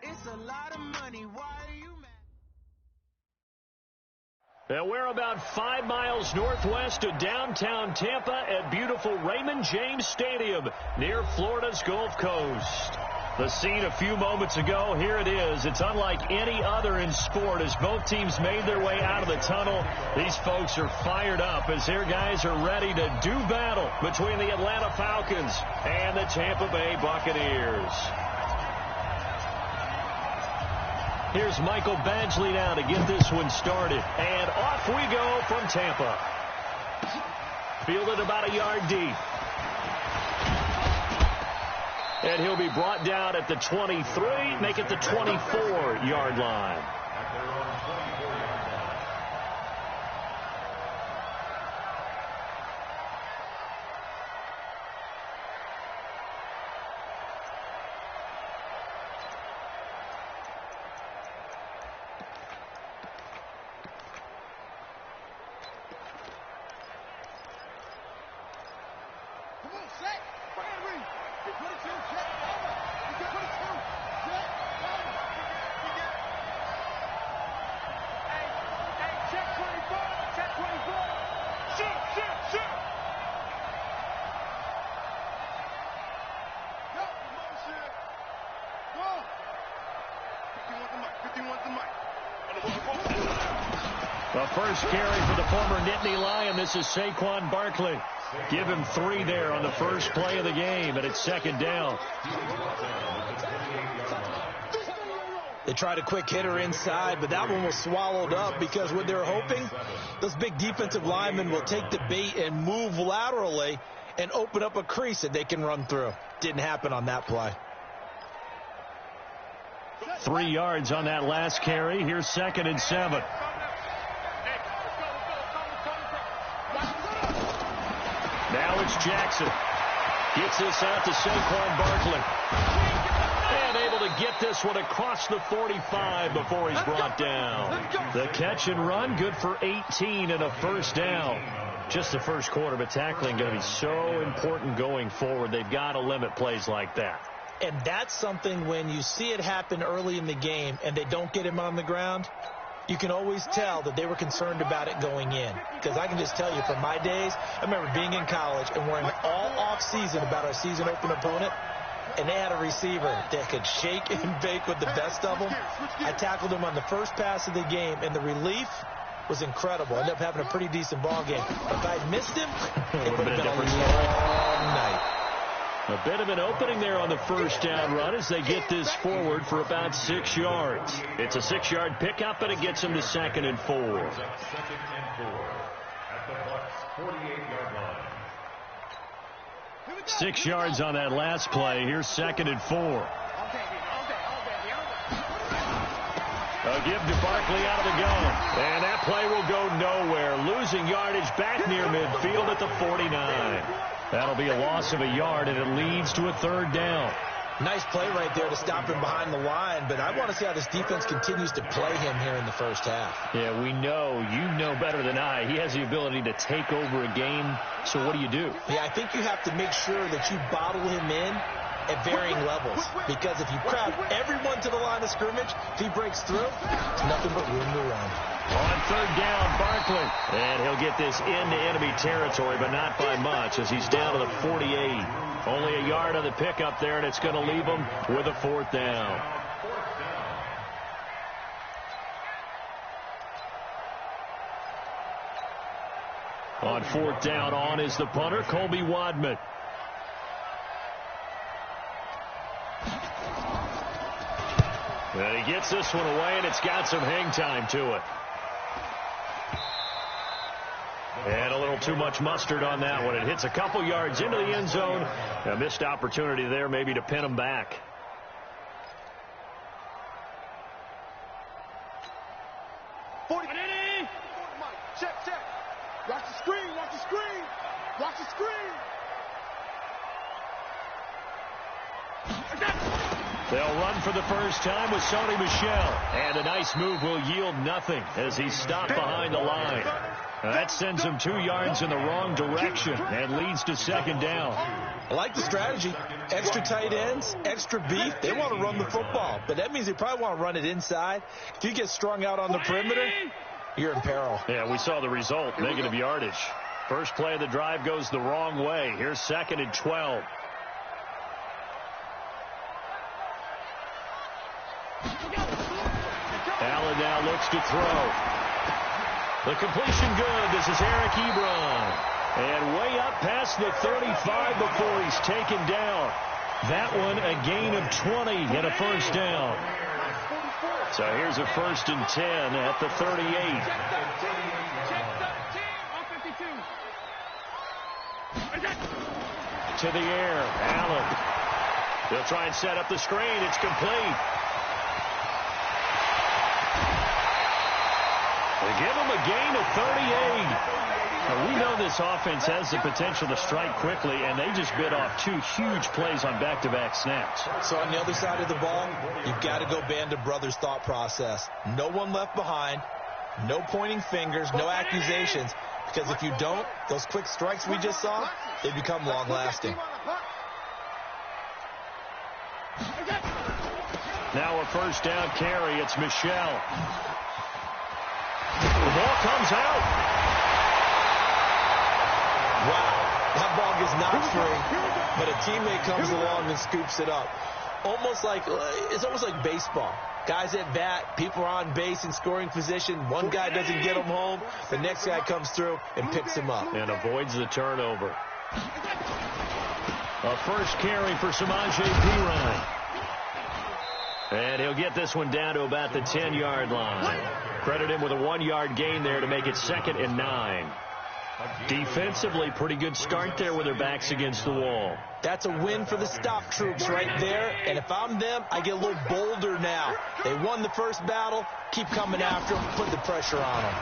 It's a lot of money. Why are you mad? And we're about 5 miles northwest of downtown Tampa at beautiful Raymond James Stadium near Florida's Gulf Coast. The scene a few moments ago, here it is. It's unlike any other in sport as both teams made their way out of the tunnel. These folks are fired up as their guys are ready to do battle between the Atlanta Falcons and the Tampa Bay Buccaneers. Here's Michael Badgley now to get this one started. And off we go from Tampa. Fielded about a yard deep. And he'll be brought down at the 23, make it the 24-yard line. The first carry for the former Nittany Lion. This is Saquon Barkley. Give him 3 there on the first play of the game, and it's second down. They tried a quick hitter inside, but that one was swallowed up because what they're hoping, those big defensive linemen will take the bait and move laterally and open up a crease that they can run through. Didn't happen on that play. 3 yards on that last carry. Here's 2nd and 7. Now it's Jackson. Gets this out to Saquon Barkley. And able to get this one across the 45 before he's brought down. The catch and run, good for 18 and a first down. Just the first quarter, but tackling going to be so important going forward. They've got to limit plays like that. And that's something when you see it happen early in the game and they don't get him on the ground, you can always tell that they were concerned about it going in. Because I can just tell you from my days, I remember being in college and worrying all off-season about our season open opponent, and they had a receiver that could shake and bake with the best of them. I tackled him on the first pass of the game, and the relief was incredible. I ended up having a pretty decent ball game. But if I'd missed him, it would have been a long night. A bit of an opening there on the first down run as they get this forward for about 6 yards. It's a 6-yard pickup, and it gets them to 2nd and 4. 2nd and 4 at the Bucs' 48-yard line. 6 yards on that last play. Here's 2nd and 4. A give to Barkley out of the gun. And that play will go nowhere. Losing yardage back near midfield at the 49. That'll be a loss of a yard, and it leads to a 3rd down. Nice play right there to stop him behind the line, but I want to see how this defense continues to play him here in the first half. Yeah, we know. You know better than I. He has the ability to take over a game, so what do you do? Yeah, I think you have to make sure that you bottle him in at varying levels, because if you crowd everyone to the line of scrimmage, if he breaks through, it's nothing but room to run. On 3rd down, Barkley. And he'll get this into enemy territory, but not by much as he's down to the 48. Only a yard on the pickup there, and it's going to leave him with a 4th down. On 4th down, on is the punter, Colby Wadman. And he gets this one away, and it's got some hang time to it. And a little too much mustard on that one. It hits a couple yards into the end zone. A missed opportunity there maybe to pin him back. Check. Watch the screen. Watch the screen. They'll run for the first time with Sony Michel. And a nice move will yield nothing as he's stopped behind the line. That sends him 2 yards in the wrong direction and leads to second down. I like the strategy. Extra tight ends, extra beef. They want to run the football, but that means they probably want to run it inside. If you get strung out on the perimeter, you're in peril. Yeah, we saw the result, negative yardage. First play of the drive goes the wrong way. Here's 2nd and 12. Allen now looks to throw. The completion good. This is Eric Ebron. And way up past the 35 before he's taken down. That one a gain of 20 and a first down. So here's a 1st and 10 at the 38. To the air, Allen. They'll try and set up the screen. It's complete. They give him a gain of 38. Now, we know this offense has the potential to strike quickly, and they just bit off 2 huge plays on back-to-back snaps. So on the other side of the ball, you've got to go Band of Brothers thought process. No one left behind, no pointing fingers, no accusations, because if you don't, those quick strikes we just saw, they become long-lasting. Now a first down carry. It's Michelle. The ball comes out. Wow, that ball gets knocked free, but a teammate comes along and scoops it up. It's almost like baseball. Guys at bat, people are on base in scoring position. One guy doesn't get him home. The next guy comes through and picks him up. And avoids the turnover. A first carry for Samaje Perine. And he'll get this one down to about the 10-yard line. Credit him with a 1-yard gain there to make it 2nd and 9. Defensively, pretty good start there with their backs against the wall. That's a win for the stop troops right there. And if I'm them, I get a little bolder now. They won the first battle. Keep coming after them. Put the pressure on them.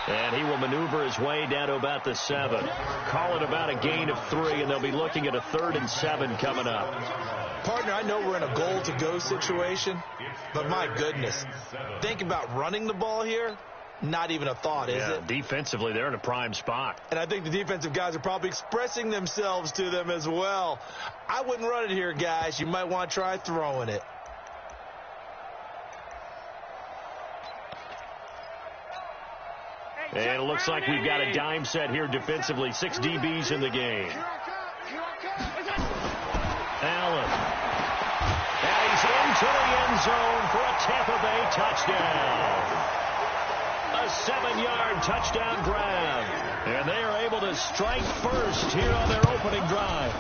And he will maneuver his way down to about the 7. Call it about a gain of 3, and they'll be looking at a 3rd and 7 coming up. Partner, I know we're in a goal-to-go situation, but my goodness, think about running the ball here. Not even a thought, is it? Defensively, they're in a prime spot. And I think the defensive guys are probably expressing themselves to them as well. I wouldn't run it here, guys. You might want to try throwing it. And it looks like we've got a dime set here defensively. 6 DBs in the game. Allen. And he's into the end zone for a Tampa Bay touchdown. A 7-yard touchdown grab. And they are able to strike first here on their opening drive.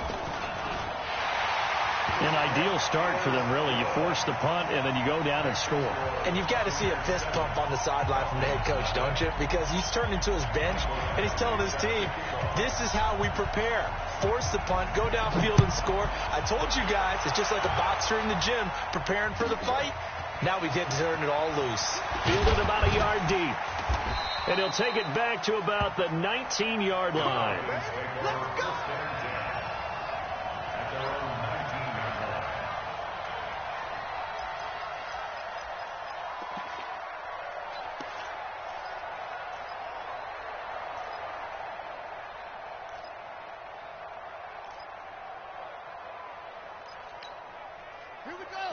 An ideal start for them, really. You force the punt, and then you go down and score. And you've got to see a fist pump on the sideline from the head coach, don't you? Because he's turned into his bench, and he's telling his team, this is how we prepare. Force the punt, go downfield and score. I told you guys, it's just like a boxer in the gym preparing for the fight. Now we get to turn it all loose. Fielded about a yard deep. And he'll take it back to about the 19-yard line. Let's go!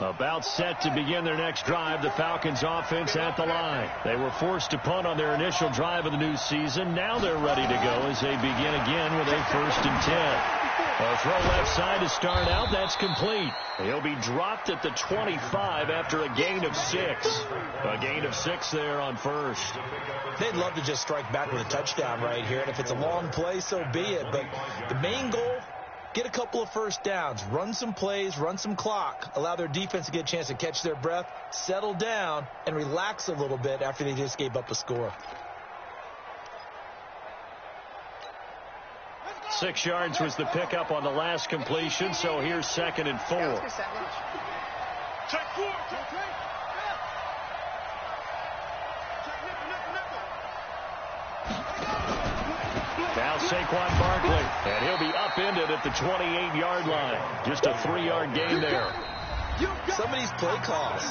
About set to begin their next drive, the Falcons offense at the line. They were forced to punt on their initial drive of the new season. Now they're ready to go as they begin again with a 1st and 10. A throw left side to start out. That's complete. He'll be dropped at the 25 after a gain of 6. A gain of 6 there on first. They'd love to just strike back with a touchdown right here. And if it's a long play, so be it. But the main goal, get a couple of first downs, run some plays, run some clock, allow their defense to get a chance to catch their breath, settle down, and relax a little bit after they just gave up a score. 6 yards was the pickup on the last completion, so here's 2nd and 4. Check 4. Now Saquon Barkley, and he'll be upended at the 28-yard line. Just a 3-yard gain there. Some of these play calls,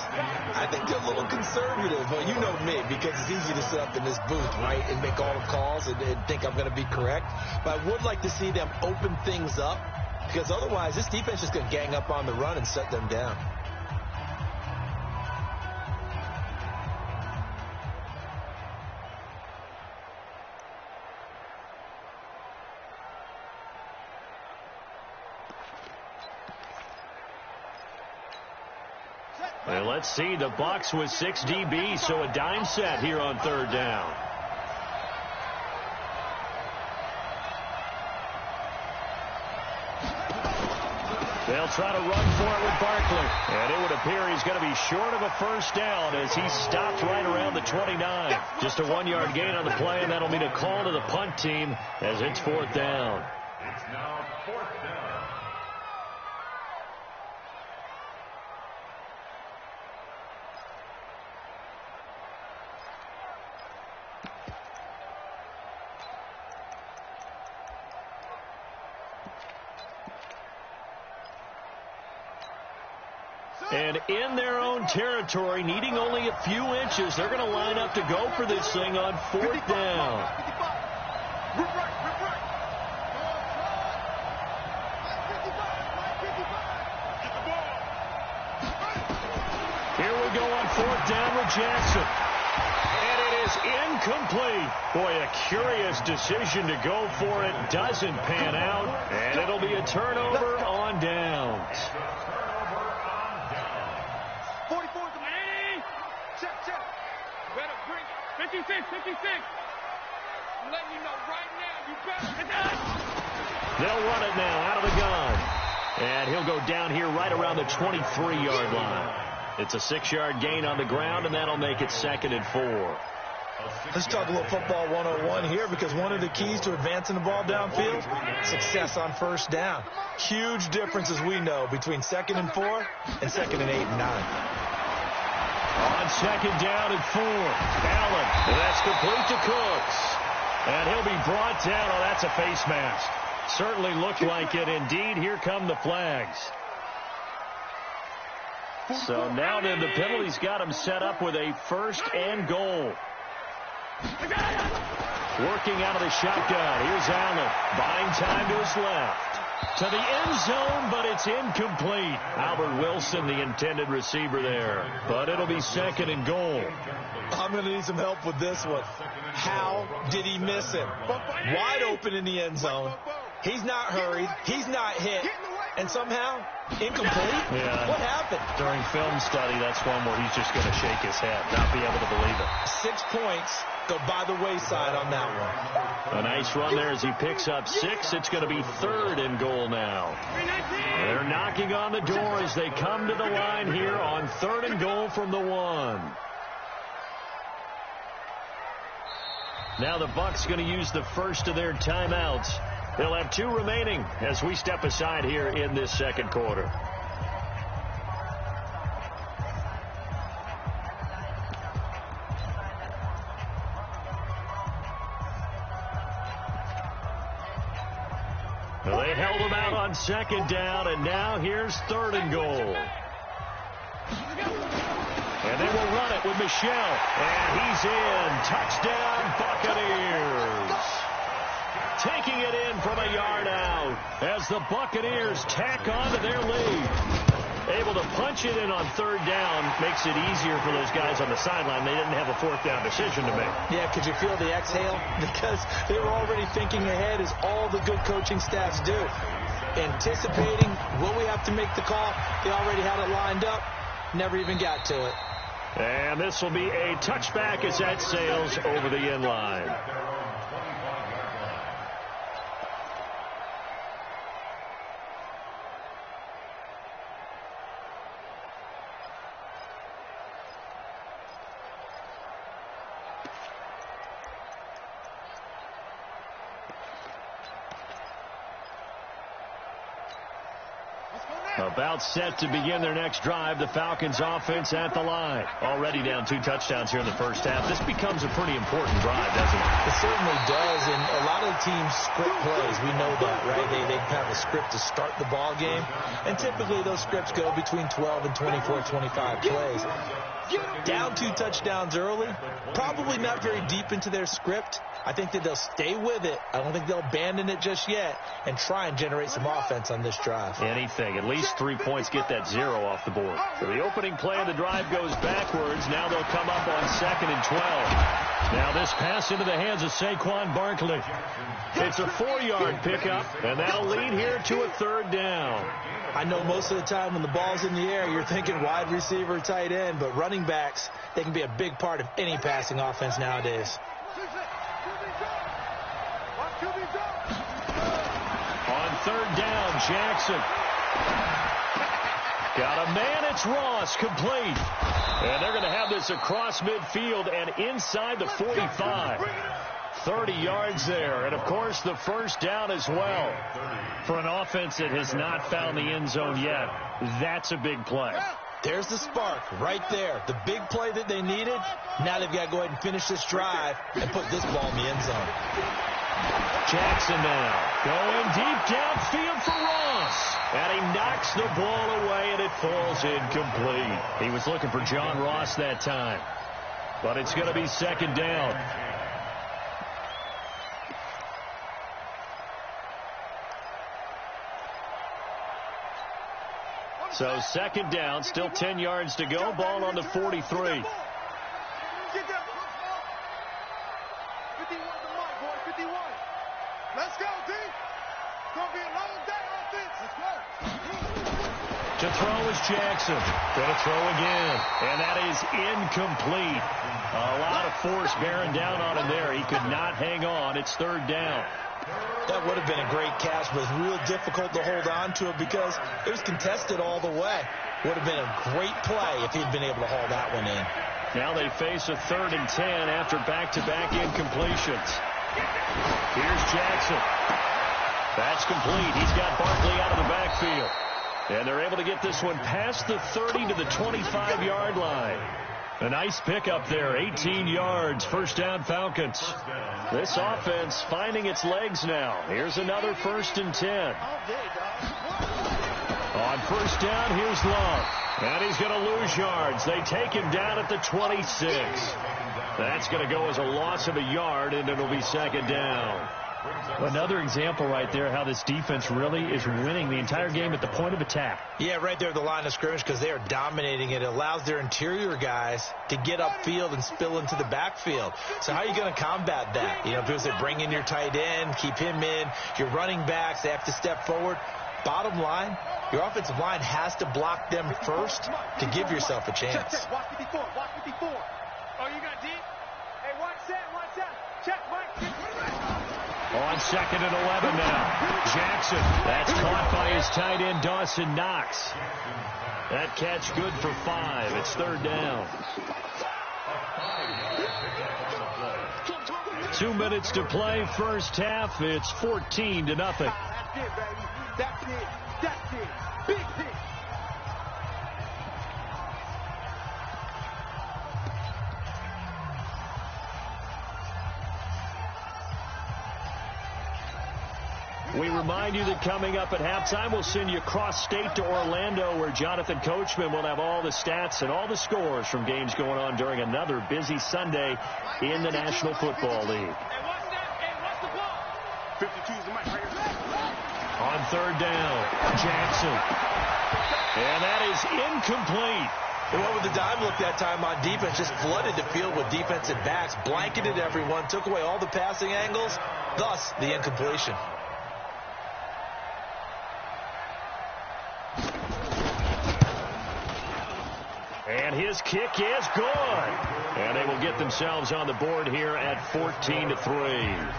I think they're a little conservative. Well, you know me, because it's easy to sit up in this booth, right, and make all the calls and think I'm going to be correct. But I would like to see them open things up, because otherwise this defense is going to gang up on the run and shut them down. Well, let's see, the Bucs with 6 DBs, so a dime set here on third down. They'll try to run for it with Barkley. And it would appear he's going to be short of a first down as he stopped right around the 29. Just a 1-yard gain on the play, and that'll mean a call to the punt team as it's fourth down. It's now fourth down. And in their own territory, needing only a few inches, they're going to line up to go for this thing on fourth down. Here we go on fourth down with Jackson. And it is incomplete. Boy, a curious decision to go for it. Doesn't pan out. And it'll be a turnover on downs. 56. I'm letting you know right now, you better. They'll run it now out of the gun. And he'll go down here right around the 23-yard line. It's a 6-yard gain on the ground, and that'll make it 2nd and 4. Let's talk a little football 101 here, because one of the keys to advancing the ball downfield, success on first down. Huge difference, as we know, between 2nd and 4 and 2nd and 8 and 9. On 2nd down and 4, Allen, and that's complete to Cooks. And he'll be brought down. Oh, that's a face mask. Certainly looked like it. Indeed, here come the flags. So now then the penalty's got him set up with a 1st and goal. Working out of the shotgun. Here's Allen, buying time to his left. To the end zone, but it's incomplete. Albert Wilson, the intended receiver there. But it'll be 2nd and goal. I'm going to need some help with this one. How did he miss him? Wide open in the end zone. He's not hurried. He's not hit. And somehow, incomplete? Yeah. What happened? During film study, that's one where he's just going to shake his head, not be able to believe it. 6 points go by the wayside on that one. A nice run there as he picks up 6. It's going to be 3rd and goal now. They're knocking on the door as they come to the line here on 3rd and goal from the 1. Now the Bucs going to use the first of their timeouts. They'll have 2 remaining as we step aside here in this 2nd quarter. Well, they held him out on 2nd down, and now here's 3rd and goal. And they will run it with Michelle. And he's in. Touchdown, Buccaneers. Taking it in from a yard out as the Buccaneers tack on to their lead. Able to punch it in on 3rd down makes it easier for those guys on the sideline. They didn't have a 4th down decision to make. Yeah, could you feel the exhale? Because they were already thinking ahead, as all the good coaching staffs do. Anticipating, will we have to make the call? They already had it lined up. Never even got to it. And this will be a touchback as that sails over the end line. Let's go now. About set to begin their next drive, the Falcons offense at the line. Already down 2 touchdowns here in the first half. This becomes a pretty important drive, doesn't it? It certainly does, and a lot of the teams script plays. We know that, right? They have a script to start the ball game, and typically those scripts go between 12 and 24, 25 plays. Down 2 touchdowns early, probably not very deep into their script. I think that they'll stay with it. I don't think they'll abandon it just yet and try and generate some offense on this drive. Anything. At least 3 points, get that 0 off the board. So the opening play of the drive goes backwards. Now they'll come up on 2nd and 12. Now this pass into the hands of Saquon Barkley. It's a 4-yard pickup, and that'll lead here to a 3rd down. I know most of the time when the ball's in the air, you're thinking wide receiver, tight end, but running backs, they can be a big part of any passing offense nowadays. On 3rd down, Jackson. Got a man, it's Ross, complete. And they're going to have this across midfield and inside the 45. 30 yards there, and of course the 1st down as well. For an offense that has not found the end zone yet, that's a big play. There's the spark right there. The big play that they needed. Now they've got to go ahead and finish this drive and put this ball in the end zone. Jackson now going deep downfield for Ross. And he knocks the ball away, and it falls incomplete. He was looking for John Ross that time. But it's going to be 2nd down. So 2nd down, still 10 yards to go. Ball on the 43. Get that. 51 to Mike, boy. 51. Let's go, D. Gonna be a long day offense. Let's go. To throw is Jackson. Gonna throw again. And that is incomplete. A lot of force bearing down on him there. He could not hang on. It's 3rd down. That would have been a great catch, but it's real difficult to hold on to it because it was contested all the way. Would have been a great play if he'd been able to haul that one in. Now they face a 3rd and 10 after back-to-back incompletions. Here's Jackson. That's complete. He's got Barkley out of the backfield. And they're able to get this one past the 30 to the 25-yard line. A nice pickup there, 18 yards, 1st down Falcons. This offense finding its legs now. Here's another 1st and 10. On 1st down, here's Love. And he's going to lose yards. They take him down at the 26. That's going to go as a loss of a yard, and it'll be 2nd down. Another example right there how this defense really is winning the entire game at the point of attack. Yeah, right there at the line of scrimmage because they are dominating it. It allows their interior guys to get upfield and spill into the backfield. So how are you going to combat that? You know, because they bring in your tight end, keep him in, your running backs, they have to step forward. Bottom line, your offensive line has to block them first to give yourself a chance. Check. Watch 54. Watch 54. Oh, you got deep? Hey, watch that. Watch that. Check, Mike. On 2nd and 11 now. Jackson. That's caught by his tight end, Dawson Knox. That catch good for 5. It's 3rd down. 2 minutes to play. First half. It's 14-0. That's it, baby. That's it. That's it. Big hit. We remind you that coming up at halftime, we'll send you cross-state to Orlando, where Jonathan Coachman will have all the stats and all the scores from games going on during another busy Sunday in the National Football League. Hey, watch that. Hey, watch the ball. 52 is the mic right here. On 3rd down, Jackson. And that is incomplete. And what with the dime look that time on defense, just flooded the field with defensive backs, blanketed everyone, took away all the passing angles, thus the incompletion. And his kick is good. And they will get themselves on the board here at 14-3.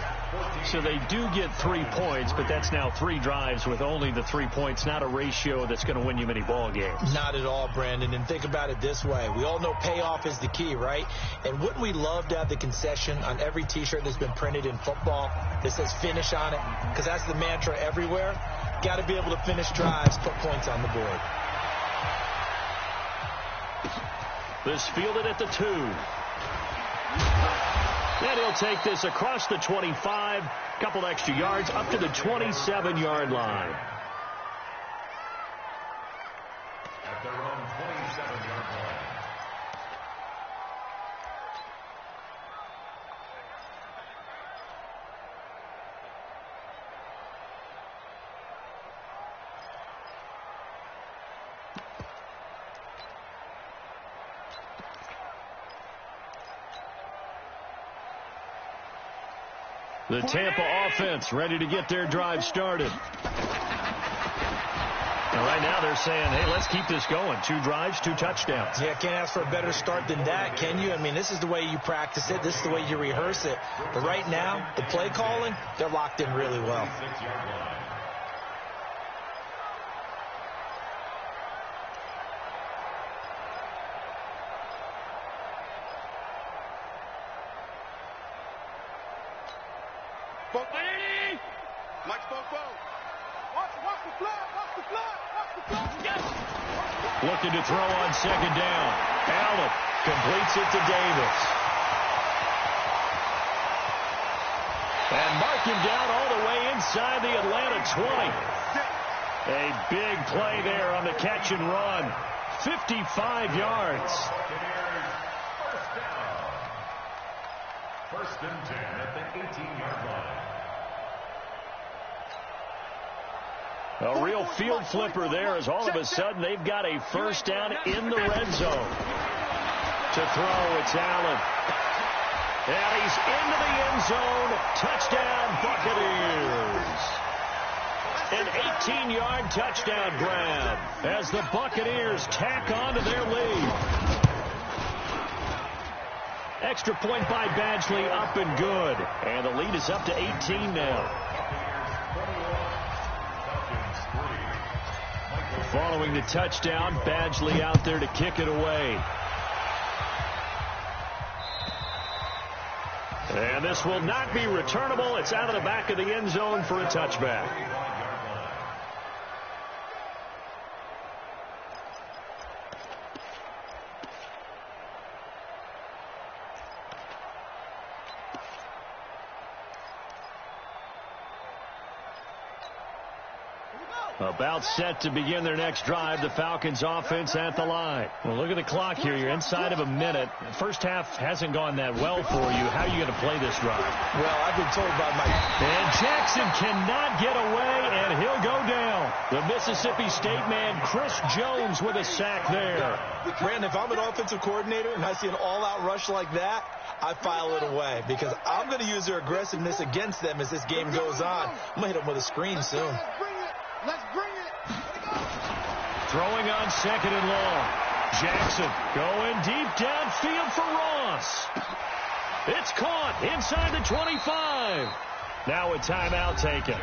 So they do get 3 points, but that's now 3 drives with only the 3 points, not a ratio that's going to win you many ball games. Not at all, Brandon. And think about it this way. We all know payoff is the key, right? And wouldn't we love to have the concession on every T-shirt that's been printed in football that says finish on it? Because that's the mantra everywhere. Got to be able to finish drives, put points on the board. This fielded at the 2. And he'll take this across the 25, couple extra yards up to the 27-yard line. At their own 27-yard line. The Tampa offense ready to get their drive started. And right now they're saying, hey, let's keep this going. 2 drives, 2 touchdowns. Yeah, can't ask for a better start than that, can you? I mean, this is the way you practice it. This is the way you rehearse it. But right now, the play calling, they're locked in really well. Looking to throw on 2nd down. Allen completes it to Davis. And mark him down all the way inside the Atlanta 20. A big play there on the catch and run. 55 yards. First and 10 at the 18-yard line. A real field flipper there as all of a sudden they've got a first down in the red zone. To throw, it's Allen. And he's into the end zone. Touchdown, Buccaneers. An 18-yard touchdown grab as the Buccaneers tack on to their lead. Extra point by Badgley up and good. And the lead is up to 18 now. Following the touchdown, Badgley out there to kick it away. And this will not be returnable. It's out of the back of the end zone for a touchback. About set to begin their next drive, the Falcons offense at the line. Well, look at the clock here. You're inside of a minute. The first half hasn't gone that well for you. How are you going to play this drive? Well, I've been told by my... And Jackson cannot get away, and he'll go down. The Mississippi State man, Chris Jones, with a sack there. Brandon, if I'm an offensive coordinator and I see an all-out rush like that, I file it away because I'm going to use their aggressiveness against them as this game goes on. I'm going to hit them with a screen soon. Let's bring it. Throwing on 2nd and long. Jackson going deep downfield for Ross. It's caught inside the 25. Now a timeout taken.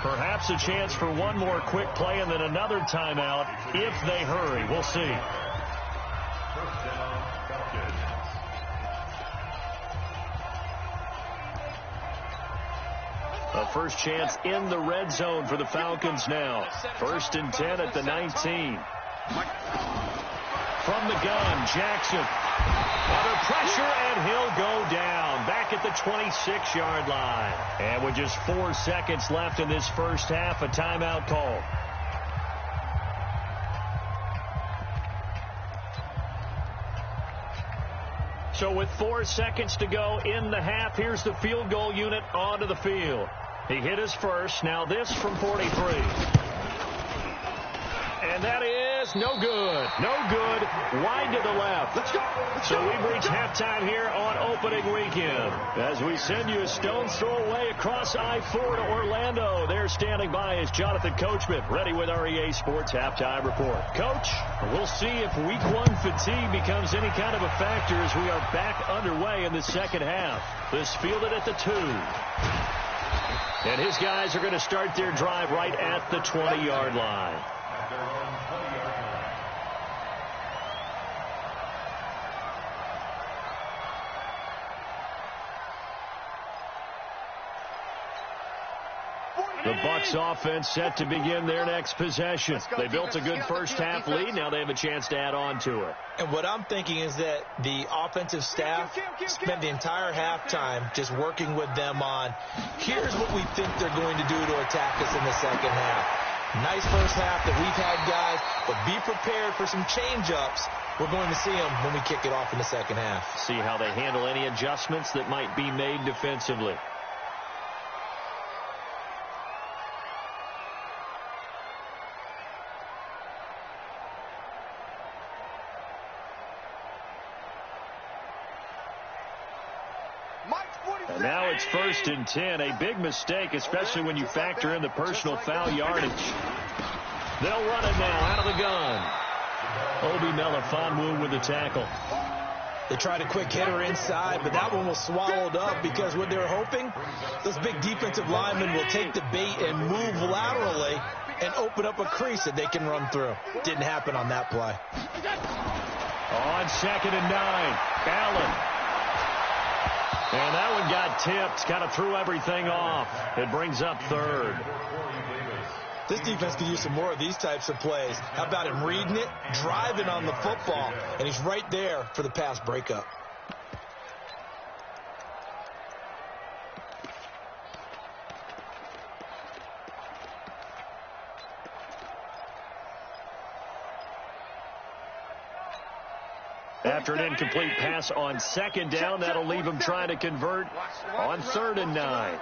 Perhaps a chance for one more quick play and then another timeout if they hurry. We'll see. First down, Falcons. A first chance in the red zone for the Falcons now. 1st and 10 at the 19. From the gun, Jackson. Under pressure, and he'll go down. Back at the 26-yard line. And with just 4 seconds left in this first half, a timeout call. So with 4 seconds to go in the half, here's the field goal unit onto the field. He hit his first. Now this from 43. And that is just no good. No good. Wide to the left. Let's go. So we've reached halftime here on opening weekend. As we send you a stone's throw away across I-4 to Orlando. There standing by is Jonathan Coachman, ready with our EA Sports Halftime Report. Coach, we'll see if Week 1 fatigue becomes any kind of a factor as we are back underway in the second half. This fielded at the 2. And his guys are going to start their drive right at the 20-yard line. The Bucs offense set to begin their next possession. They built a good first-half lead. Now they have a chance to add on to it. And what I'm thinking is that the offensive staff spent the entire halftime just working with them on, here's what we think they're going to do to attack us in the second half. Nice first half that we've had, guys, but be prepared for some change-ups. We're going to see them when we kick it off in the second half. See how they handle any adjustments that might be made defensively. And now it's 1st and 10. A big mistake, especially when you factor in the personal foul yardage. They'll run it now out of the gun. Obi Melifonwu with the tackle. They tried a quick hitter inside, but that one was swallowed up because what they were hoping, those big defensive linemen will take the bait and move laterally and open up a crease that they can run through. Didn't happen on that play. On 2nd and 9, Allen. And that one got tipped, kind of threw everything off. It brings up 3rd. This defense could use some more of these types of plays. How about him reading it, driving on the football, and he's right there for the pass breakup. After an incomplete pass on 2nd down, that'll leave him trying to convert on 3rd and 9.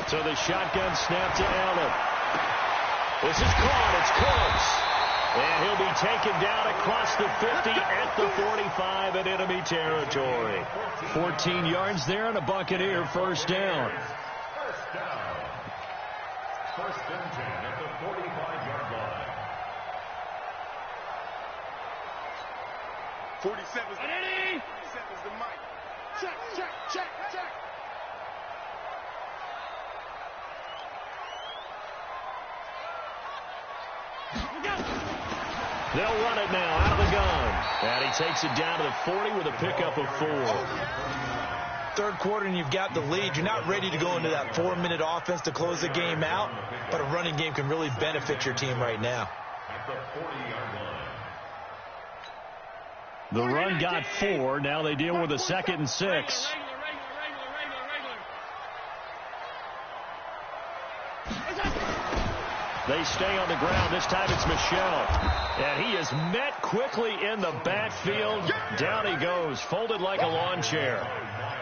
So the shotgun snap to Allen. This is caught. It's close. And he'll be taken down across the 50 at the 45 in enemy territory. 14 yards there and a Buccaneer 1st down. First and 10 at the 45-yard line. 47's the mic. Check, check, check, check. They'll run it now out of the gun. And he takes it down to the 40 with a pickup of 4. 3rd quarter and you've got the lead. You're not ready to go into that 4-minute offense to close the game out, but a running game can really benefit your team right now. At the 40-yard line. The run got 4. Now they deal with a 2nd and 6. They stay on the ground. This time it's Michel. And he is met quickly in the backfield. Down he goes, folded like a lawn chair.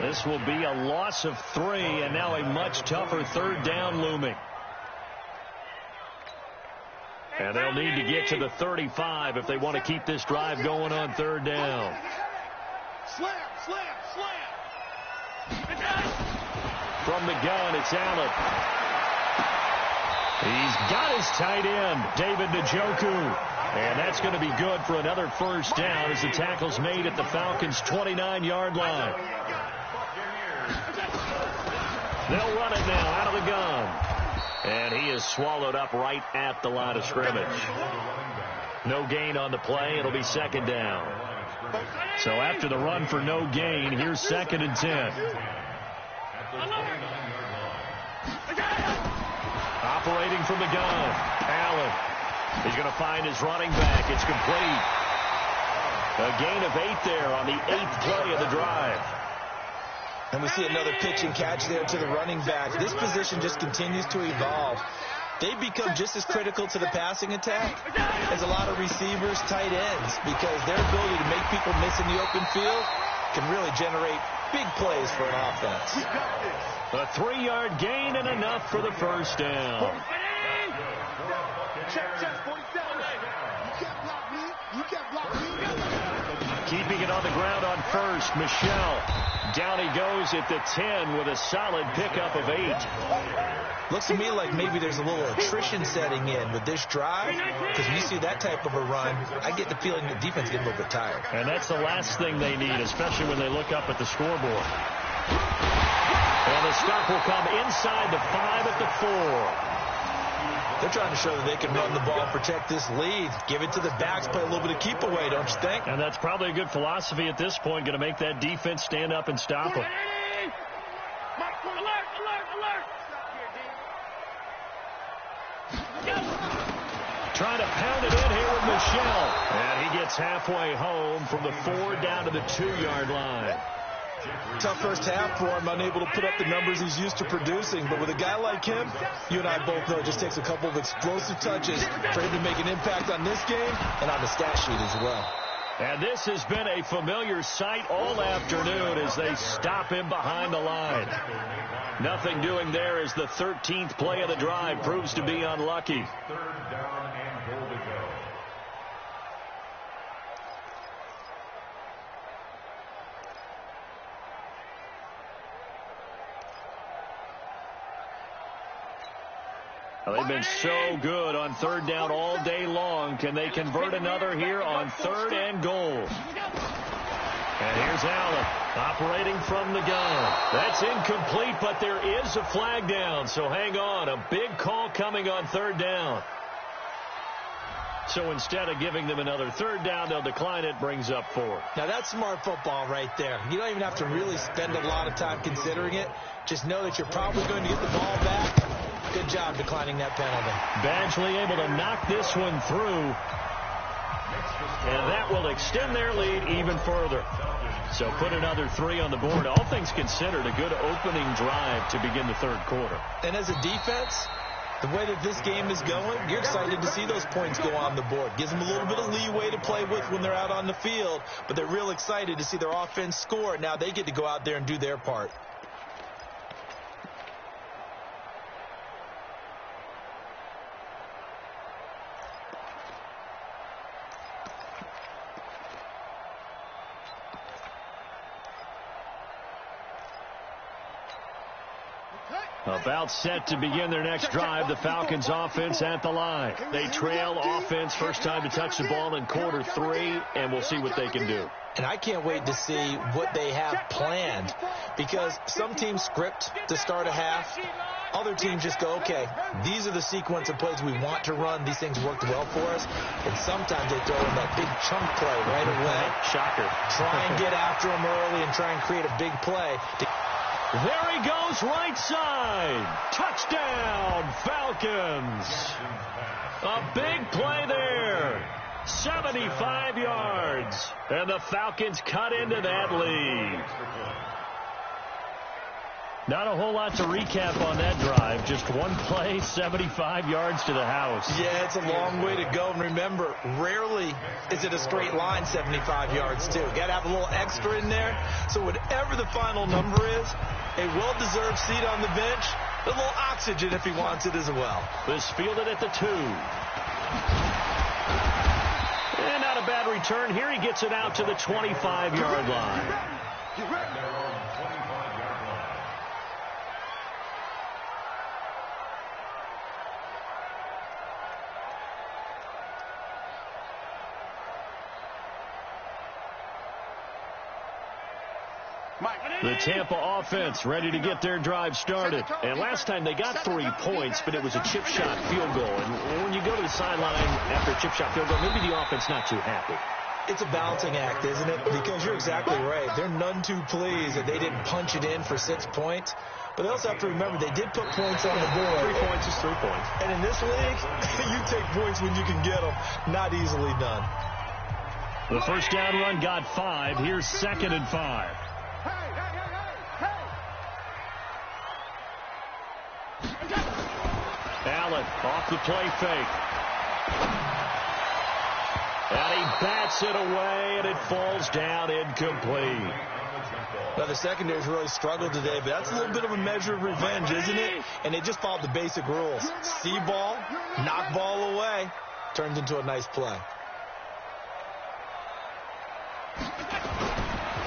This will be a loss of 3, and now a much tougher 3rd down looming. And they'll need to get to the 35 if they want to keep this drive going on 3rd down. Slam, slam, slam. From the gun, it's Allen. He's got his tight end, David Njoku. And that's going to be good for another 1st down as the tackle's made at the Falcons' 29-yard line. They'll run it now out of the gun. And he is swallowed up right at the line of scrimmage. No gain on the play. It'll be 2nd down. So after the run for no gain, here's 2nd and 10. Operating from the gun, Allen. He's going to find his running back. It's complete. A gain of 8 there on the 8th play of the drive. And we see another pitch and catch there to the running back. This position just continues to evolve. They become just as critical to the passing attack as a lot of receivers, tight ends, because their ability to make people miss in the open field can really generate big plays for an offense. A 3-yard gain and enough for the 1st down. Check, 47. You can't block me. You can't block me. Keeping it on the ground on first, Michelle. Down he goes at the 10 with a solid pickup of 8. Looks to me like maybe there's a little attrition setting in with this drive, because when you see that type of a run, I get the feeling the defense gets a little bit tired. And that's the last thing they need, especially when they look up at the scoreboard. And the stop will come inside the 5 at the 4. They're trying to show that they can run the ball, protect this lead, give it to the backs, play a little bit of keep away, don't you think? And that's probably a good philosophy at this point, going to make that defense stand up and stop them. Trying to pound it in here with Michelle. And he gets halfway home from the 4 down to the 2-yard line. Tough first half for him, unable to put up the numbers he's used to producing. But with a guy like him, you and I both know it just takes a couple of explosive touches for him to make an impact on this game and on the stat sheet as well. And this has been a familiar sight all afternoon as they stop him behind the line. Nothing doing there as the 13th play of the drive proves to be unlucky. 3rd down and goal to go. Well, they've been so good on 3rd down all day long. Can they convert another here on 3rd and goal? And here's Allen operating from the gun. That's incomplete, but there is a flag down. So hang on. A big call coming on 3rd down. So instead of giving them another 3rd down, they'll decline it, brings up 4. Now, that's smart football right there. You don't even have to really spend a lot of time considering it. Just know that you're probably going to get the ball back. Good job declining that penalty. Badgley able to knock this one through. And that will extend their lead even further. So put another 3 on the board. All things considered, a good opening drive to begin the 3rd quarter. And as a defense, the way that this game is going, you're excited to see those points go on the board. Gives them a little bit of leeway to play with when they're out on the field, but they're real excited to see their offense score. Now they get to go out there and do their part. About set to begin their next drive, the Falcons offense at the line. They trail offense, first time to touch the ball in quarter 3, and we'll see what they can do. And I can't wait to see what they have planned, because some teams script to start a half. Other teams just go, okay, these are the sequence of plays we want to run. These things worked well for us. And sometimes they throw in that big chunk play right away. Shocker. Try and get after them early and try and create a big play. There he goes, right side. Touchdown, Falcons. A big play there. 75 yards. And the Falcons cut into that lead. Not a whole lot to recap on that drive. Just one play, 75 yards to the house. Yeah, it's a long way to go. And remember, rarely is it a straight line 75 yards, too. Got to have a little extra in there. So whatever the final number is, a well-deserved seat on the bench, a little oxygen if he wants it as well. This fielded at the 2. And not a bad return here. He gets it out to the 25-yard line. The Tampa offense ready to get their drive started. And last time they got 3 points, but it was a chip shot field goal. And when you go to the sideline after a chip shot field goal, maybe the offense not too happy. It's a balancing act, isn't it? Because you're exactly right. They're none too pleased that they didn't punch it in for 6 points. But they also have to remember they did put points on the board. 3 points is 3 points. And in this league, you take points when you can get them. Not easily done. The first down run got 5. Here's 2nd and 5. Allen off the play fake. And he bats it away, and it falls down incomplete. Now, the secondary's really struggled today, but that's a little bit of a measure of revenge, isn't it? And they just followed the basic rules. See ball, knock ball away, turns into a nice play.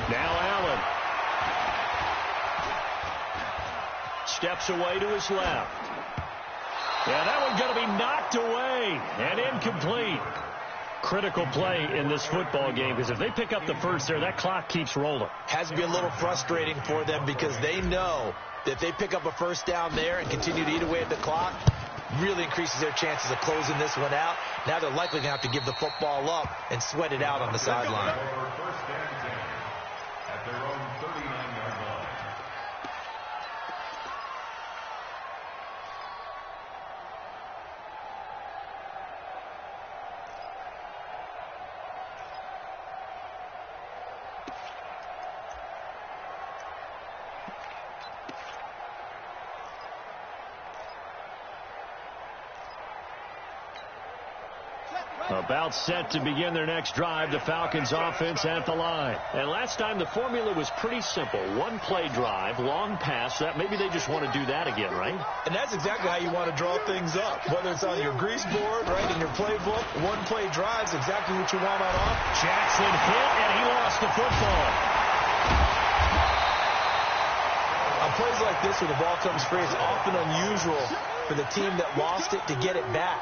Now Allen. Steps away to his left. Yeah, that one's going to be knocked away and incomplete. Critical play in this football game, because if they pick up the first there, that clock keeps rolling. Has to be a little frustrating for them because they know that if they pick up a first down there and continue to eat away at the clock, really increases their chances of closing this one out. Now they're likely going to have to give the football up and sweat it out on the sideline. First and 10 at their own 39-yard line. About set to begin their next drive, the Falcons offense at the line. And last time the formula was pretty simple. One play drive, long pass. That maybe they just want to do that again, right? And that's exactly how you want to draw things up. Whether it's on your grease board, right, in your playbook, one play drive is exactly what you want on offense. Jackson hit, and he lost the football. On plays like this where the ball comes free, it's often unusual for the team that lost it to get it back.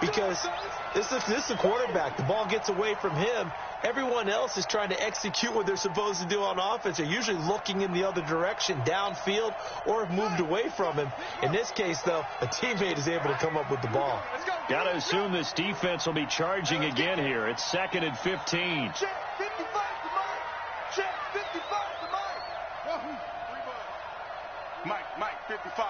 Because this is the quarterback. The ball gets away from him. Everyone else is trying to execute what they're supposed to do on offense. They're usually looking in the other direction, downfield, or have moved away from him. In this case, though, a teammate is able to come up with the ball. Got to assume this defense will be charging again here. It's 2nd and 15. Check 55 to Mike. Check 55 to Mike. Mike, 55.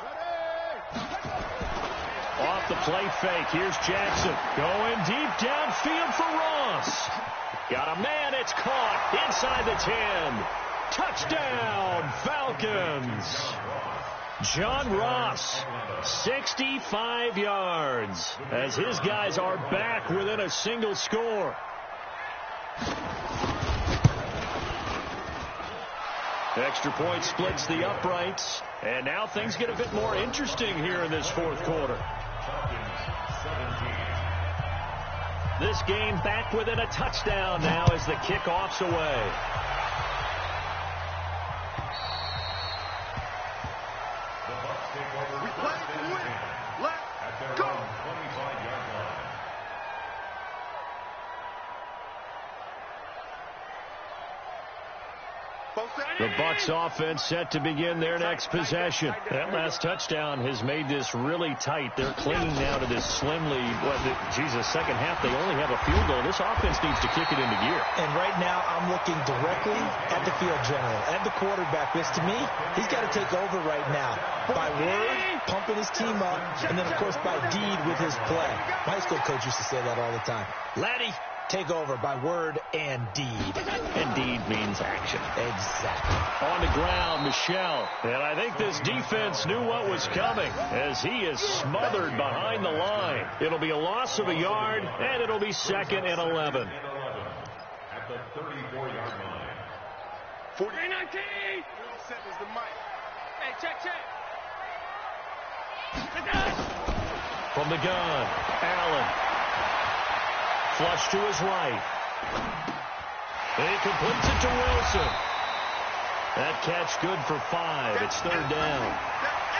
Off the play fake. Here's Jackson. Going deep downfield for Ross. Got a man. It's caught inside the 10. Touchdown, Falcons. John Ross, 65 yards, as his guys are back within a single score. Extra point splits the uprights, and now things get a bit more interesting here in this fourth quarter. This game back within a touchdown now as the kickoff's away. We play to win. Let's go. The Bucs offense set to begin their next possession. That last touchdown has made this really tight. They're clinging now to this slim lead. Second half, they only have a field goal. This offense needs to kick it into gear. And right now, I'm looking directly at the field general, at the quarterback. Because to me, he's got to take over right now. By word, pumping his team up, and then, of course, by deed with his play. My high school coach used to say that all the time. Laddie, take over by word and deed. And deed means action. Exactly. On the ground, Michelle. And I think this defense knew what was coming as he is smothered behind the line. It'll be a loss of a yard, and it'll be 2nd and 11. At the 34-yard line. 48-19. Set is the mic. Hey, check. From the gun, Allen. Flush to his right. And he completes it to Wilson. That catch good for 5. It's 3rd down.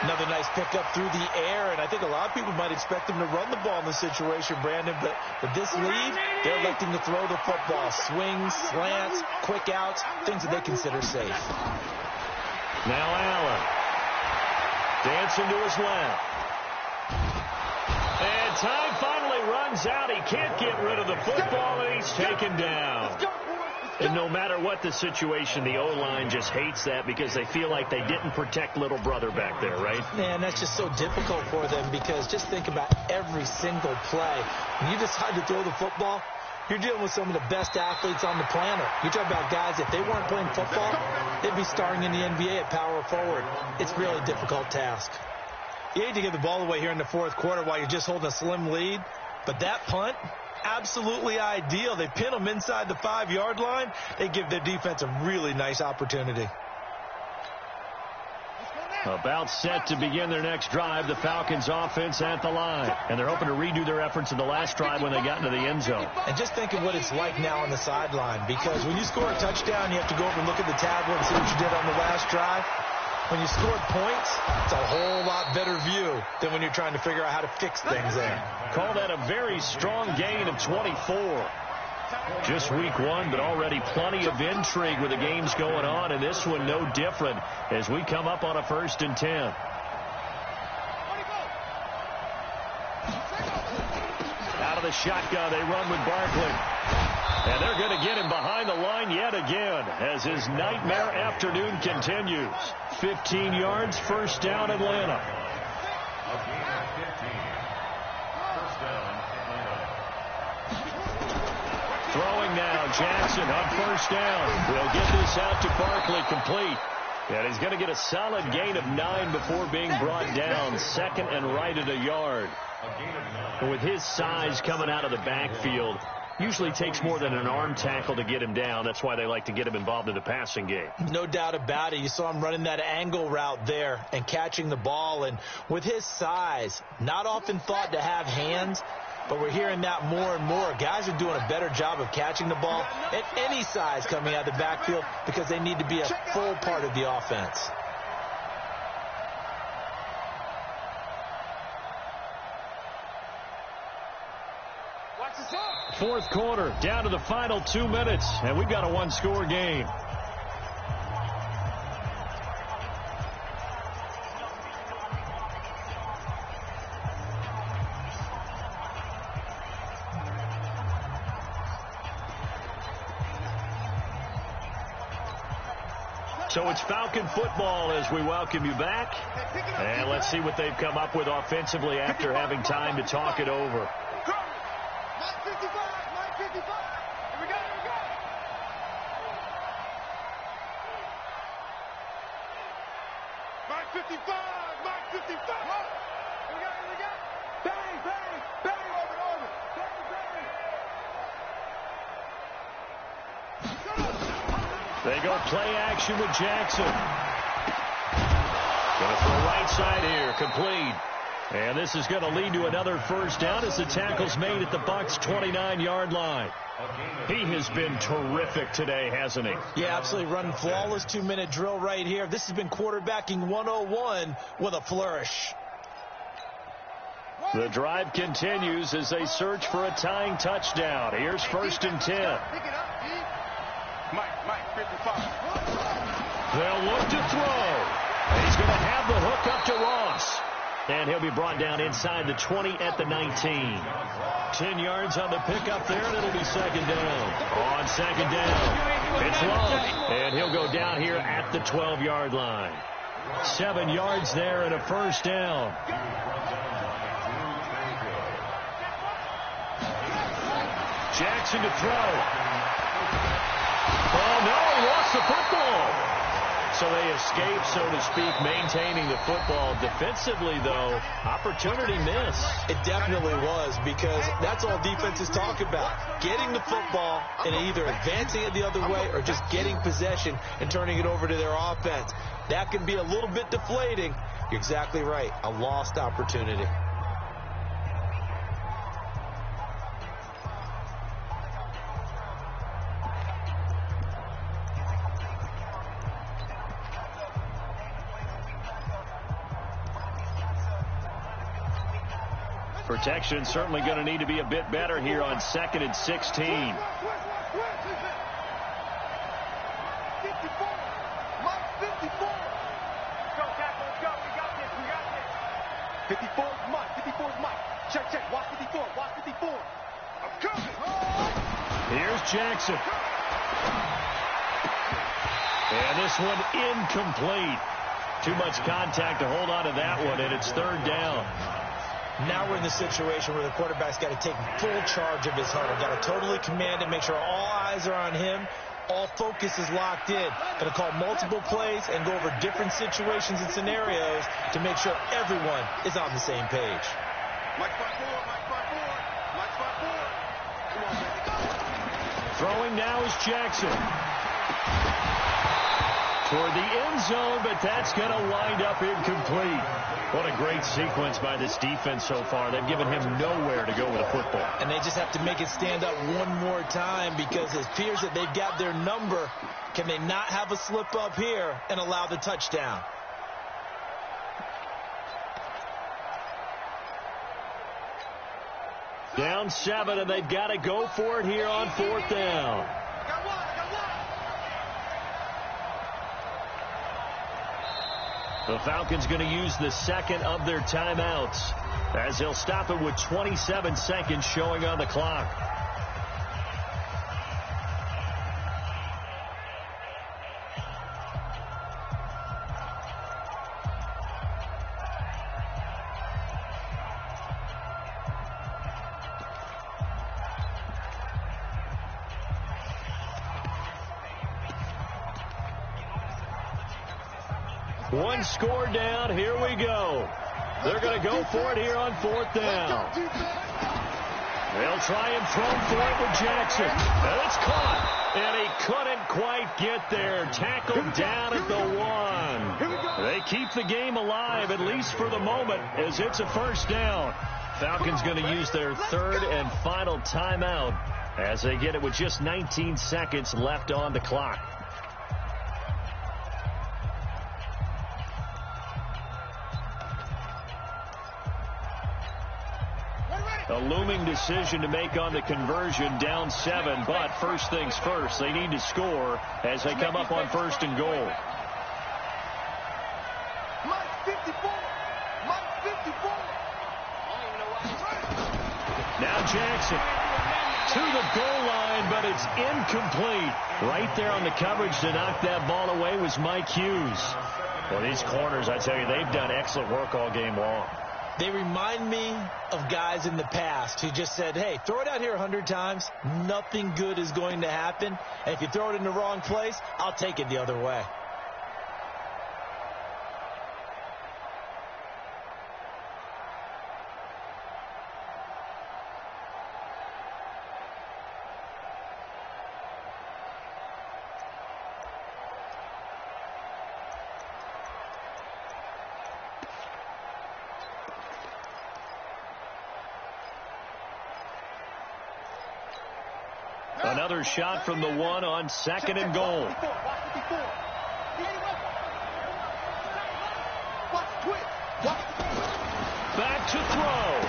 Another nice pickup through the air, and I think a lot of people might expect him to run the ball in this situation, Brandon, but with this lead, they're electing to throw the football. Swings, slants, quick outs, things that they consider safe. Now Allen. Dancing to his left. And time finally runs out. He can't get rid of the football, and he's taken down. And no matter what the situation, the O-line just hates that because they feel like they didn't protect little brother back there, right? Man, that's just so difficult for them because just think about every single play. When you decide to throw the football, you're dealing with some of the best athletes on the planet. You talk about guys, if they weren't playing football, they'd be starring in the NBA at power forward. It's a really difficult task. You hate to give the ball away here in the fourth quarter while you're just holding a slim lead, but that punt, absolutely ideal. They pin them inside the 5-yard line. They give their defense a really nice opportunity. About set to begin their next drive, the Falcons offense at the line. And they're hoping to redo their efforts in the last drive when they got into the end zone. And just think of what it's like now on the sideline, because when you score a touchdown, you have to go over and look at the tablet and see what you did on the last drive. When you scored points, it's a whole lot better view than when you're trying to figure out how to fix things there. Call that a very strong gain of 24. Just week one, but already plenty of intrigue with the games going on, and this one no different as we come up on a 1st and 10. Out of the shotgun, they run with Barkley. And they're going to get him behind the line yet again as his nightmare afternoon continues. 15 yards, 1st down, Atlanta. A gain of 15. 1st down, Atlanta. Throwing now, Jackson on 1st down. We'll get this out to Barkley, complete. And he's going to get a solid gain of 9 before being brought down. 2nd and right at a yard. And with his size coming out of the backfield, usually takes more than an arm tackle to get him down. That's why they like to get him involved in the passing game. No doubt about it. You saw him running that angle route there and catching the ball. And with his size, not often thought to have hands, but we're hearing that more and more. Guys are doing a better job of catching the ball at any size coming out of the backfield because they need to be a full part of the offense. Fourth quarter, down to the final 2 minutes, and we've got a one-score game. So it's Falcon football as we welcome you back. And let's see what they've come up with offensively after having time to talk it over. They go play action with Jackson. Going to throw right side here, complete. And this is going to lead to another 1st down as the tackle's made at the Bucs' 29-yard line. He has been terrific today, hasn't he? Yeah, absolutely. Running flawless 2-minute drill right here. This has been quarterbacking 101 with a flourish. The drive continues as they search for a tying touchdown. Here's 1st and 10. They'll look to throw. He's going to have the hook up to Ross. And he'll be brought down inside the 20 at the 19. 10 yards on the pickup there, and it'll be 2nd down. On 2nd down, it's Love. And he'll go down here at the 12-yard line. 7 yards there and a 1st down. Jackson to throw. Oh, no, he lost the football. So they escape, so to speak, maintaining the football. Defensively, though, opportunity missed. It definitely was, because that's all defenses talk about. Getting the football and either advancing it the other way or just getting possession and turning it over to their offense. That can be a little bit deflating. You're exactly right. A lost opportunity. Protection certainly going to need to be a bit better here on 2nd and 16. 54. Go, tackle, let's go. We got this. 54 is Mike. 54 is Mike. Check. Watch 54. Watch 54. I'm coming. Here's Jackson. And this one incomplete. Too much contact to hold on to that one, and it's 3rd down. Now we're in the situation where the quarterback's got to take full charge of his huddle. Got to totally command it, make sure all eyes are on him. All focus is locked in. Going to call multiple plays and go over different situations and scenarios to make sure everyone is on the same page. Mike spot forward. Mike spot forward. Come on, baby. Throwing now is Jackson. toward the end zone, but that's going to wind up incomplete. What a great sequence by this defense so far. They've given him nowhere to go with the football. And they just have to make it stand up one more time because it appears that they've got their number. Can they not have a slip up here and allow the touchdown? Down 7, and they've got to go for it here on 4th down. The Falcons going to use the second of their timeouts as they'll stop it with 27 seconds showing on the clock. One score down. Here we go. They're going to go for it here on 4th down. They'll try and throw for it with Jackson. And it's caught. And he couldn't quite get there. Tackled down at the 1. They keep the game alive, at least for the moment, as it's a 1st down. Falcons going to use their 3rd and final timeout as they get it with just 19 seconds left on the clock. A looming decision to make on the conversion, down 7, but first things first, they need to score as they come up on 1st and goal. Mike 54. Mike 54. Now Jackson to the goal line, but it's incomplete. Right there on the coverage to knock that ball away was Mike Hughes. Well, these corners, I tell you, they've done excellent work all game long. They remind me of guys in the past who just said, hey, throw it out here 100 times. Nothing good is going to happen. And if you throw it in the wrong place, I'll take it the other way. Another shot from the 1 on 2nd and goal. Back to throw.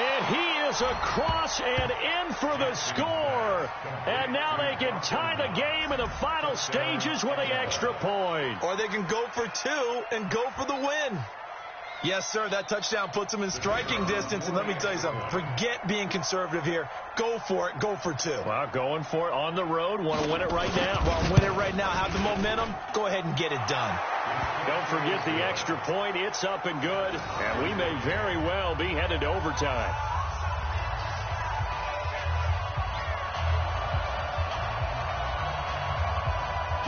And he is across and in for the score. And now they can tie the game in the final stages with the extra point. Or they can go for 2 and go for the win. Yes, sir, that touchdown puts them in striking distance. And let me tell you something. Forget being conservative here. Go for it. Go for 2. Well, going for it on the road. Want to win it right now. Well, win it right now. Have the momentum. Go ahead and get it done. Don't forget the extra point. It's up and good. And we may very well be headed to overtime.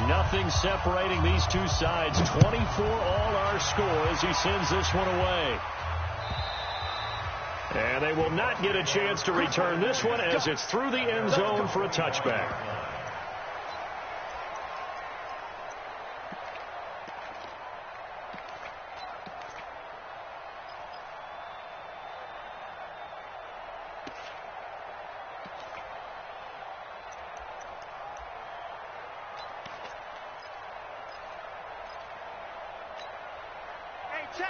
Nothing separating these two sides. 24 all our score as he sends this one away. And they will not get a chance to return this one as it's through the end zone for a touchback.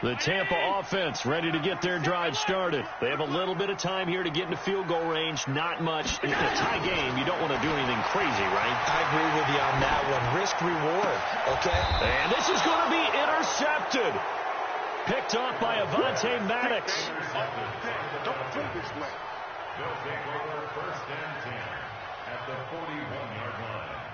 The Tampa offense ready to get their drive started. They have a little bit of time here to get into field goal range. Not much. In a tie game, you don't want to do anything crazy, right? I agree with you on that one. Risk reward, okay? And this is going to be intercepted. Picked off by Avonte Maddox. Don't play this way. They'll take over 1st and 10 at the 41-yard line.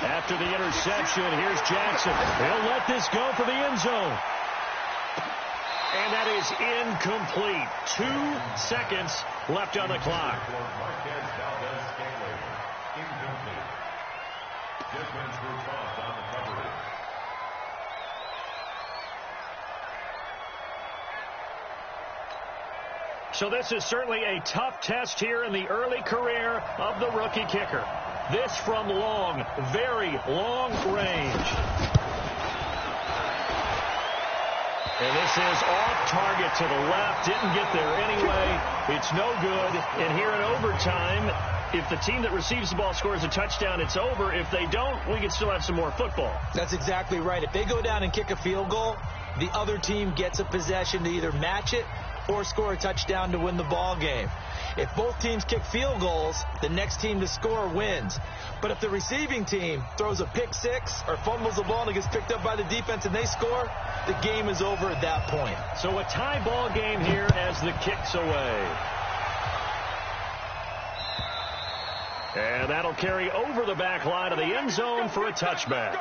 After the interception, here's Jackson. He'll let this go for the end zone. And that is incomplete. 2 seconds left on the clock. So this is certainly a tough test here in the early career of the rookie kicker. This from long, very long range. And this is off target to the left. Didn't get there anyway. It's no good. And here in overtime, if the team that receives the ball scores a touchdown, it's over. If they don't, we can still have some more football. That's exactly right. If they go down and kick a field goal, the other team gets a possession to either match it or score a touchdown to win the ball game. If both teams kick field goals, the next team to score wins. But if the receiving team throws a pick six or fumbles the ball and it gets picked up by the defense and they score, the game is over at that point. So a tie ball game here as the kick's away. And that'll carry over the back line of the end zone for a touchback.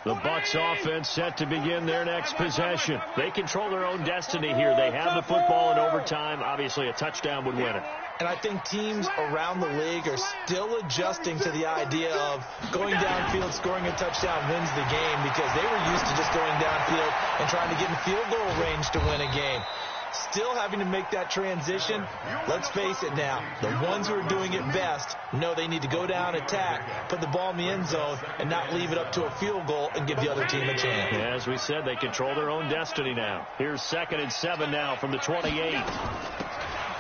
The Bucs offense set to begin their next possession. They control their own destiny here. They have the football in overtime. Obviously, a touchdown would win it. And I think teams around the league are still adjusting to the idea of going downfield, scoring a touchdown wins the game, because they were used to just going downfield and trying to get in field goal range to win a game. Still having to make that transition. Let's face it now, the ones who are doing it best know they need to go down, attack, put the ball in the end zone, and not leave it up to a field goal and give the other team a chance. Yeah, as we said, they control their own destiny now. Here's 2nd and 7 now from the 28.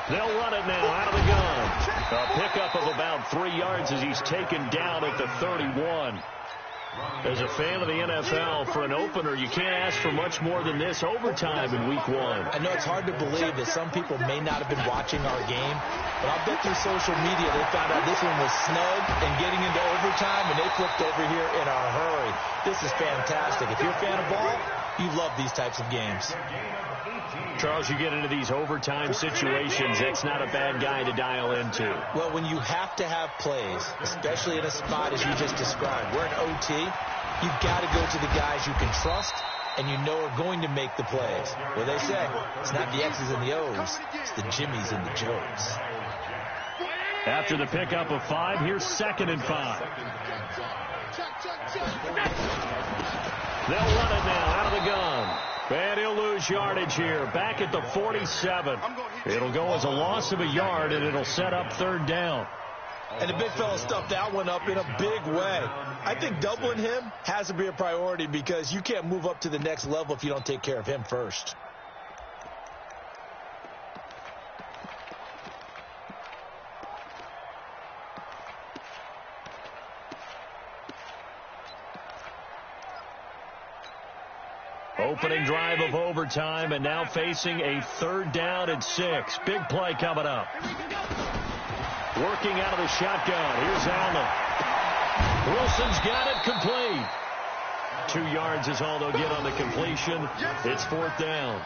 They'll run it now out of the gun. A pickup of about 3 yards as he's taken down at the 31. As a fan of the NFL, for an opener, you can't ask for much more than this overtime in week 1. I know it's hard to believe that some people may not have been watching our game, but I'll bet through social media they found out this one was snug and getting into overtime, and they flipped over here in a hurry. This is fantastic. If you're a fan of ball, you love these types of games. Charles, you get into these overtime situations, it's not a bad guy to dial into. Well, when you have to have plays, especially in a spot as you just described, we're in OT, you've got to go to the guys you can trust and you know are going to make the plays. Well, they say it's not the X's and the O's, it's the Jimmies and the Joes. After the pickup of 5, here's 2nd and 5. They'll run it now out of the gun. And he'll lose yardage here. Back at the 47. It'll go as a loss of a yard, and it'll set up 3rd down. And the big fella stuffed that one up in a big way. I think doubling him has to be a priority because you can't move up to the next level if you don't take care of him first. Opening drive of overtime, and now facing a 3rd down and 6. Big play coming up. Working out of the shotgun. Here's Allen. Wilson's got it complete. 2 yards is all they'll get on the completion. It's 4th down.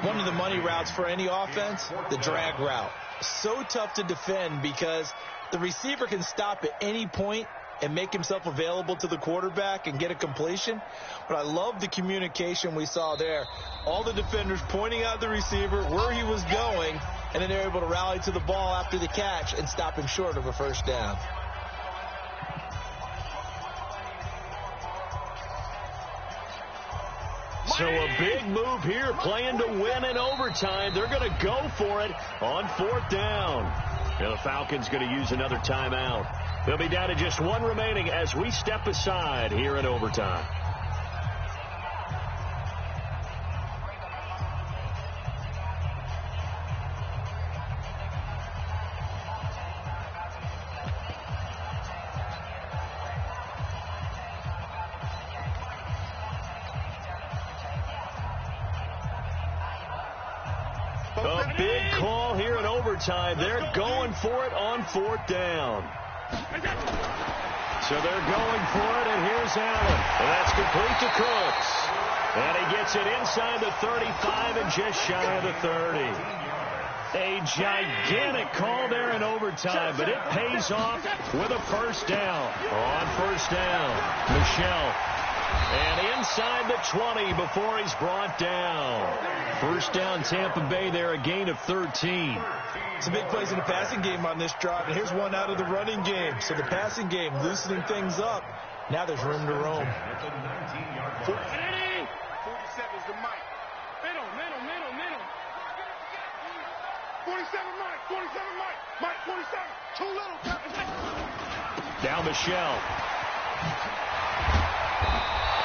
One of the money routes for any offense, the drag route. So tough to defend because the receiver can stop at any point and make himself available to the quarterback and get a completion. But I love the communication we saw there. All the defenders pointing out the receiver, where he was going, and then they're able to rally to the ball after the catch and stop him short of a 1st down. So a big move here, playing to win in overtime. They're going to go for it on 4th down. Now the Falcons going to use another timeout. They'll be down to just 1 remaining as we step aside here in overtime. A big call here in overtime. They're going for it on 4th down. So they're going for it, and here's Allen. And that's complete to Cooks. And he gets it inside the 35 and just shy of the 30. A gigantic call there in overtime, but it pays off with a first down. On first down, Michelle. And inside the 20 before he's brought down. First down, Tampa Bay there, a gain of 13. Some big plays in the passing game on this drive, and here's one out of the running game. So the passing game loosening things up. Now there's room to roam. 47 is the mic. Middle. 47 Mike. 47 Mike. Mike 47. Too little. Down Michelle.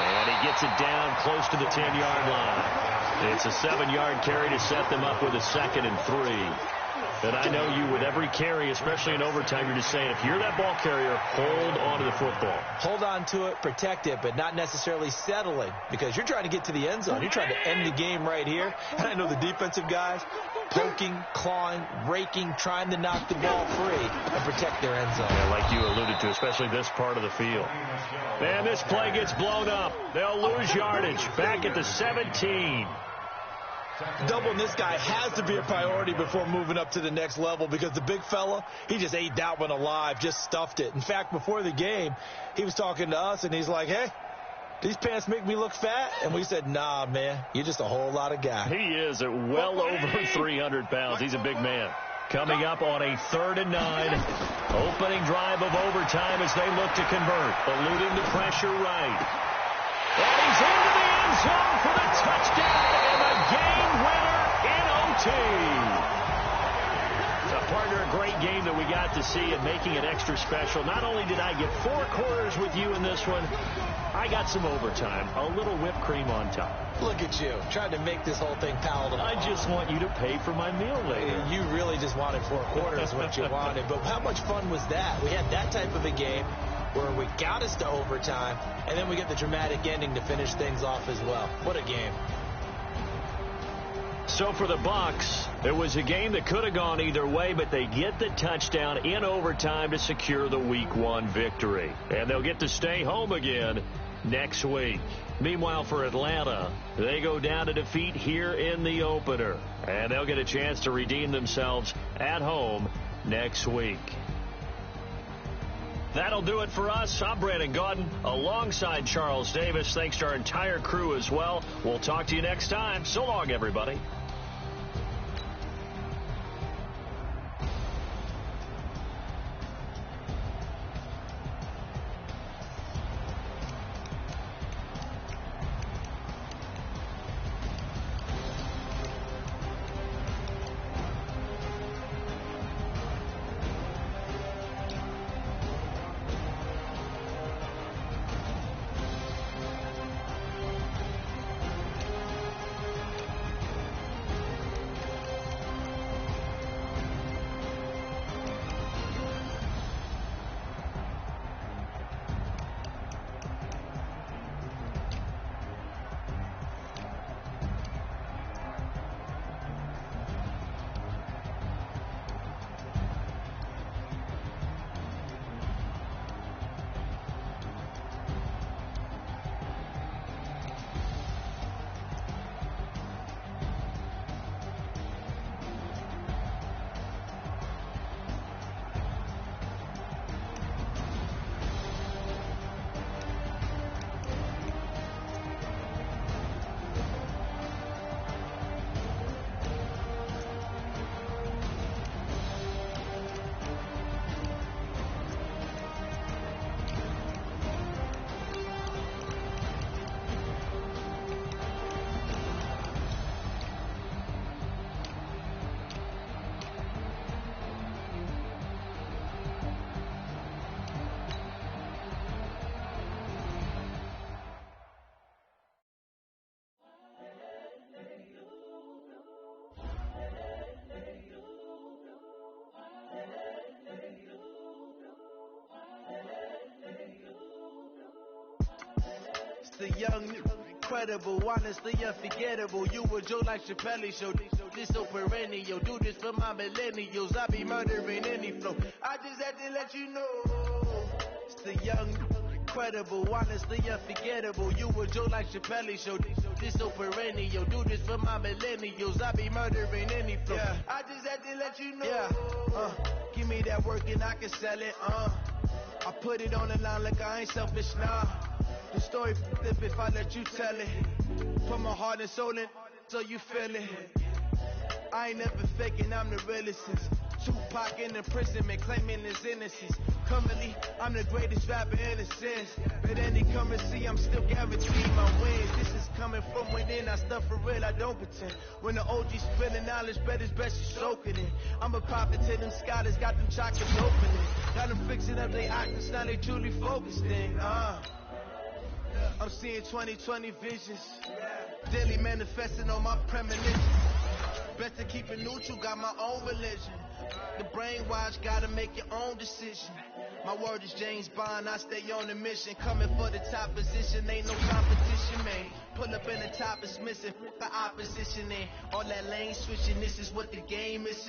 And he gets it down close to the 10-yard line. It's a 7-yard carry to set them up with a 2nd and 3. And I know you, with every carry, especially in overtime, you're just saying, if you're that ball carrier, hold on to the football. Hold on to it, protect it, but not necessarily settling, because you're trying to get to the end zone. You're trying to end the game right here. And I know the defensive guys poking, clawing, raking, trying to knock the ball free and protect their end zone. Yeah, like you alluded to, especially this part of the field. And this play gets blown up. They'll lose yardage back at the 17. Doubling this guy has to be a priority before moving up to the next level, because the big fella, he just ate that one alive, just stuffed it. In fact, before the game, he was talking to us, and he's like, hey, these pants make me look fat? And we said, nah, man, you're just a whole lot of guy. He is at well over 300 pounds. He's a big man. Coming up on a 3rd and 9. Opening drive of overtime as they look to convert. Eluding the pressure right. And he's into the end zone for the touchdown and the game winner in OT. So, partner, a great game that we got to see and making it extra special. Not only did I get 4 quarters with you in this one, I got some overtime, a little whipped cream on top. Look at you, trying to make this whole thing palatable. I just want you to pay for my meal later. You really just wanted 4 quarters, what you wanted. But how much fun was that? We had that type of a game where we got us to overtime, and then we get the dramatic ending to finish things off as well. What a game. So for the Bucs, it was a game that could have gone either way, but they get the touchdown in overtime to secure the Week 1 victory. And they'll get to stay home again next week. Meanwhile, for Atlanta, they go down to defeat here in the opener. And they'll get a chance to redeem themselves at home next week. That'll do it for us. I'm Brandon Gaudin alongside Charles Davis. Thanks to our entire crew as well. We'll talk to you next time. So long, everybody. The young, incredible, honestly unforgettable. You were Joe like Chappelle Show. This so perennial, do this for my millennials. I be murdering any flow. I just had to let you know. It's the young, incredible, honestly unforgettable. You were Joe like Chappelle show. This so perennial, do this for my millennials. I be murdering any flow. Yeah. I just had to let you know. Yeah. Give me that work and I can sell it. I put it on the line like I ain't selfish, nah. The story flip if I let you tell it. Put my heart and soul in so you feel it. I ain't never faking, I'm the realest. Tupac in imprisonment, claiming his innocence. Currently, I'm the greatest rapper in a sense. But any currency, I'm still guaranteed my wins. This is coming from within, I stuff for real, I don't pretend. When the OG's spilling knowledge, bet it's best you soak it in. I'm a prophet to them scholars, got them chakras opening. Got them fixing up their octaves, now they truly focused in. I'm seeing 2020 visions. Daily manifesting on my premonitions. Best to keep it neutral, got my own religion. The brainwash, gotta make your own decision. My word is James Bond, I stay on a mission. Coming for the top position, ain't no competition, man. Pull up in the top is missing, the opposition in. All that lane switching, this is what the game is.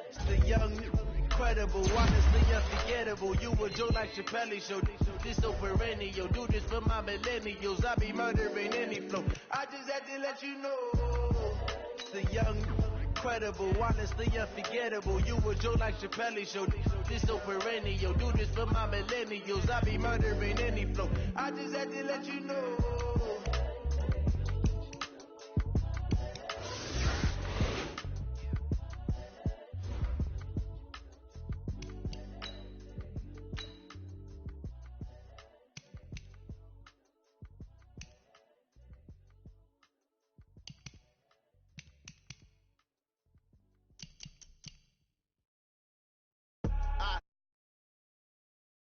It's the young, incredible, honestly unforgettable. You were Joe like Chappelle show. This so perennial, do this for my millennials. I be murdering any flow. I just had to let you know. It's the young, incredible, honestly unforgettable. You were Joe like Chappelle show. This so perennial, do this for my millennials. I be murdering any flow. I just had to let you know.